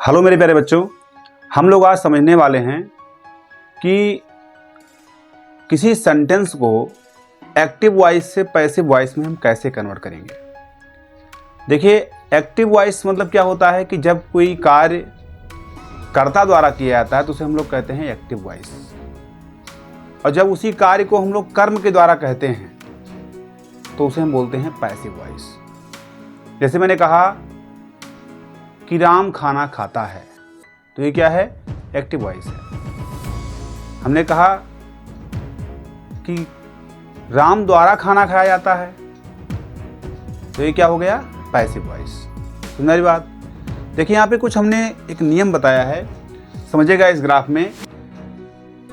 Hello मेरे प्यारे बच्चों, हम लोग आज समझने वाले हैं कि किसी सेंटेंस को एक्टिव वॉइस से पैसिव वॉइस में हम कैसे कन्वर्ट करेंगे। देखिए, एक्टिव वॉइस मतलब क्या होता है कि जब कोई कार्य कर्ता द्वारा किया जाता है तो उसे हम लोग कहते हैं एक्टिव वॉइस, और जब उसी कार्य को हम लोग कर्म के द्वारा कहते हैं तो उसे हम बोलते हैं पैसिव वॉइस। जैसे मैंने कहा कि राम खाना खाता है, तो ये क्या है? एक्टिव वॉइस है। हमने कहा कि राम द्वारा खाना खाया जाता है, तो ये क्या हो गया? Passive voice. सुन रही बात? देखिए, यहाँ पे कुछ हमने एक नियम बताया है, समझिएगा इस ग्राफ में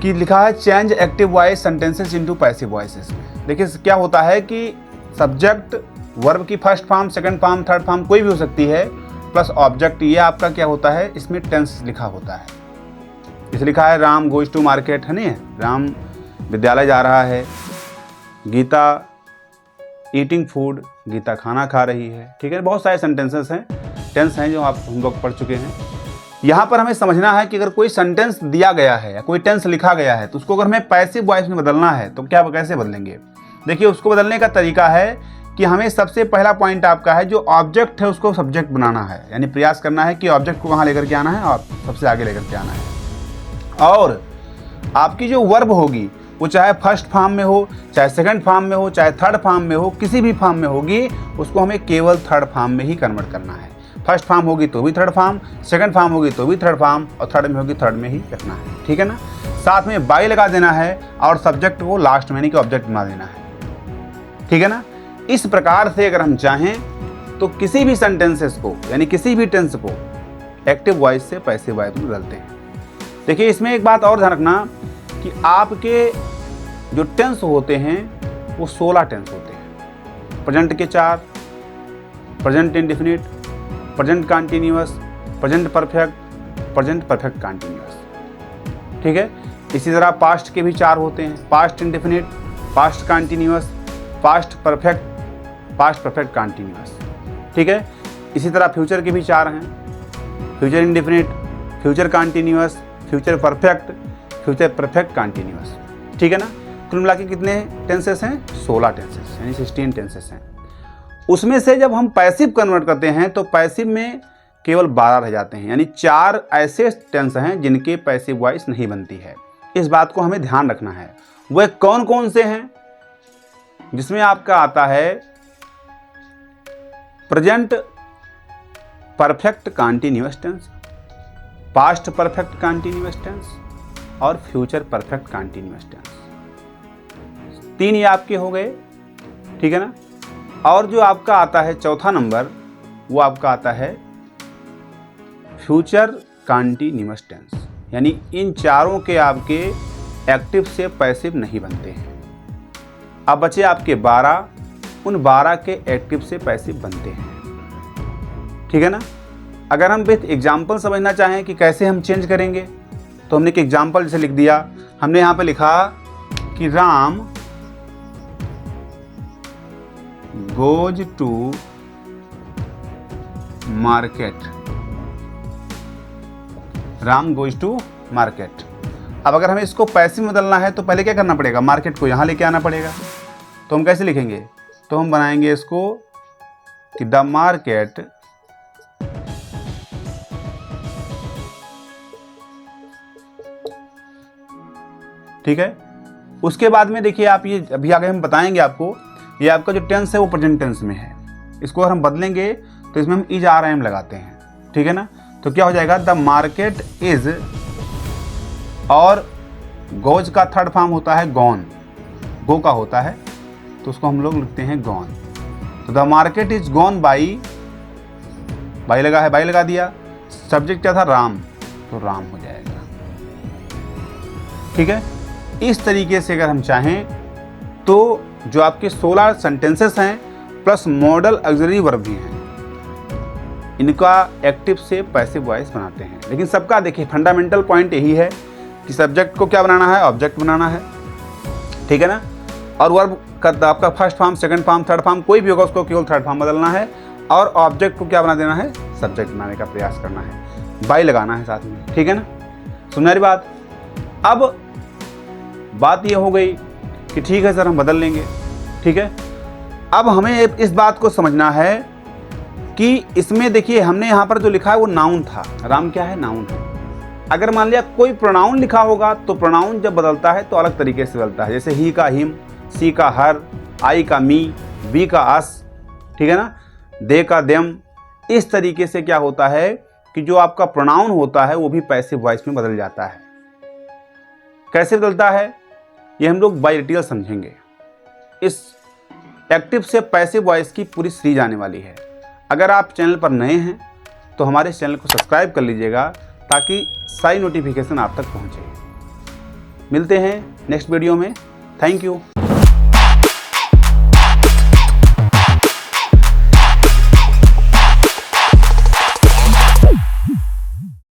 कि लिखा है change active voice sentences into passive voices में। देखिए क्या होता है कि सब्जेक्ट वर्ब की first form, second form, third form कोई भी हो सकती है, प्लस ऑब्जेक्ट, ये आपका क्या होता है, इसमें टेंस लिखा होता है। इसे लिखा है राम गोज टू मार्केट, है नहीं? राम विद्यालय जा रहा है। गीता ईटिंग फूड, गीता खाना खा रही है। ठीक है, बहुत सारे सेंटेंसेस हैं, टेंस हैं जो हम लोग पढ़ चुके हैं। यहाँ पर हमें समझना है कि अगर कोई सेंटेंस दिया गया है या कोई टेंस लिखा गया है तो उसको अगर हमें पैसिव वॉइस में बदलना है तो क्या, कैसे बदलेंगे? देखिए, उसको बदलने का तरीका है कि हमें सबसे पहला पॉइंट आपका है, जो ऑब्जेक्ट है उसको सब्जेक्ट बनाना है, यानी प्रयास करना है कि ऑब्जेक्ट को कहाँ लेकर के आना है, और सबसे आगे लेकर के आना है। और आपकी जो वर्ब होगी वो चाहे फर्स्ट फॉर्म में हो, चाहे सेकंड फॉर्म में हो, चाहे थर्ड फॉर्म में हो, किसी भी फॉर्म में होगी, उसको हमें केवल थर्ड फॉर्म में ही कन्वर्ट करना है। फर्स्ट फॉर्म होगी तो भी थर्ड फॉर्म, सेकंड फॉर्म होगी तो भी थर्ड फॉर्म, और थर्ड में होगी थर्ड में ही रखना है। ठीक है ना? साथ में बाई लगा देना है और सब्जेक्ट को लास्ट में यानी कि ऑब्जेक्ट बना देना है। ठीक है ना? इस प्रकार से अगर हम चाहें तो किसी भी सेंटेंसेस को यानी किसी भी टेंस को एक्टिव वॉइस से पैसिव वॉइस में बदलते हैं। देखिए, इसमें एक बात और ध्यान रखना कि आपके जो टेंस होते हैं वो 16 टेंस होते हैं। प्रेजेंट के 4, present indefinite, present continuous, present perfect, present perfect continuous. ठीक है, इसी तरह पास्ट के भी 4 होते हैं, past indefinite, past continuous, past perfect, past perfect continuous. ठीक है, इसी तरह फ्यूचर के भी 4 हैं, future indefinite, future continuous, future perfect, future perfect continuous. ठीक है ना? कुल मिला के कितने टेंसेस हैं? 16 टेंसेस, यानी 16 टेंसेस हैं। उसमें से जब हम पैसिव कन्वर्ट करते हैं तो पैसिव में केवल 12 रह जाते हैं, यानी 4 ऐसे टेंस हैं जिनके पैसिव वॉइस नहीं बनती है। इस बात को हमें ध्यान रखना है। वह कौन कौन से हैं? जिसमें आपका आता है present perfect continuous tense, past perfect continuous tense और फ्यूचर परफेक्ट कंटीन्यूअस टेंस। 3 ये आपके हो गए। ठीक है ना? और जो आपका आता है चौथा नंबर, वो आपका आता है फ्यूचर कंटीन्यूअस टेंस, यानी इन चारों के आपके एक्टिव से पैसिव नहीं बनते हैं। अब बचे आपके 12, उन 12 के एक्टिव से पैसिव बनते हैं। ठीक है ना? अगर हम विथ एग्जाम्पल समझना चाहें कि कैसे हम चेंज करेंगे, तो हमने एक एग्जाम्पल जैसे लिख दिया। हमने यहाँ पे लिखा कि Ram goes to market, Ram goes to market. अब अगर हमें इसको पैसिव में बदलना है तो पहले क्या करना पड़ेगा? मार्केट को यहाँ लेके आना पड़ेगा। तो हम कैसे लिखेंगे? तो हम बनाएंगे इसको कि द मार्केट ठीक है। उसके बाद में देखिए, आप ये अभी आगे हम बताएंगे आपको, ये आपका जो टेंस है वो प्रेजेंट टेंस में है। इसको अगर हम बदलेंगे तो इसमें हम इज आर एम लगाते हैं। ठीक है ना? तो क्या हो जाएगा? द मार्केट इज, और गोज का थर्ड फॉर्म होता है गॉन, गो का होता है, तो उसको हम लोग लिखते हैं गॉन। तो the market is gone by, by लगा है, बाई लगा दिया। सब्जेक्ट क्या था? राम, तो राम हो जाएगा। ठीक है? इस तरीके से अगर हम चाहें तो जो आपके 16 सेंटेंसेस हैं प्लस मॉडल ऑक्सिलरी वर्ब भी हैं, इनका एक्टिव से पैसिव वॉइस बनाते हैं। लेकिन सबका देखिए फंडामेंटल पॉइंट यही है कि सब्जेक्ट को क्या बनाना है? ऑब्जेक्ट बनाना है। ठीक है ना? और वर्ब का आपका first form, second form, third form कोई भी होगा, उसको केवल थर्ड फॉर्म बदलना है, और ऑब्जेक्ट को क्या बना देना है? सब्जेक्ट बनाने का प्रयास करना है। बाई लगाना है साथ में, ठीक है ना। सुनहरी बात। अब बात ये हो गई कि ठीक है सर हम बदल लेंगे, ठीक है। अब हमें इस बात को समझना है कि इसमें देखिए हमने यहाँ पर जो लिखा है वो नाउन था, राम क्या है, नाउन है। अगर मान लिया कोई प्रोनाउन लिखा होगा तो प्रोनाउन जब बदलता है तो अलग तरीके से बदलता है, जैसे ही का हिम, सी का हर, आई का मी, वी का अस, ठीक है ना, दे का देम। इस तरीके से क्या होता है कि जो आपका प्रोनाउन होता है वो भी पैसिव वॉइस में बदल जाता है। कैसे बदलता है ये हम लोग बाय डिटेल समझेंगे। इस एक्टिव से पैसिव वॉइस की पूरी सीरीज आने वाली है। अगर आप चैनल पर नए हैं तो हमारे चैनल को सब्सक्राइब कर लीजिएगा ताकि सारी नोटिफिकेशन आप तक पहुंचे। मिलते हैं नेक्स्ट वीडियो में। Thank you.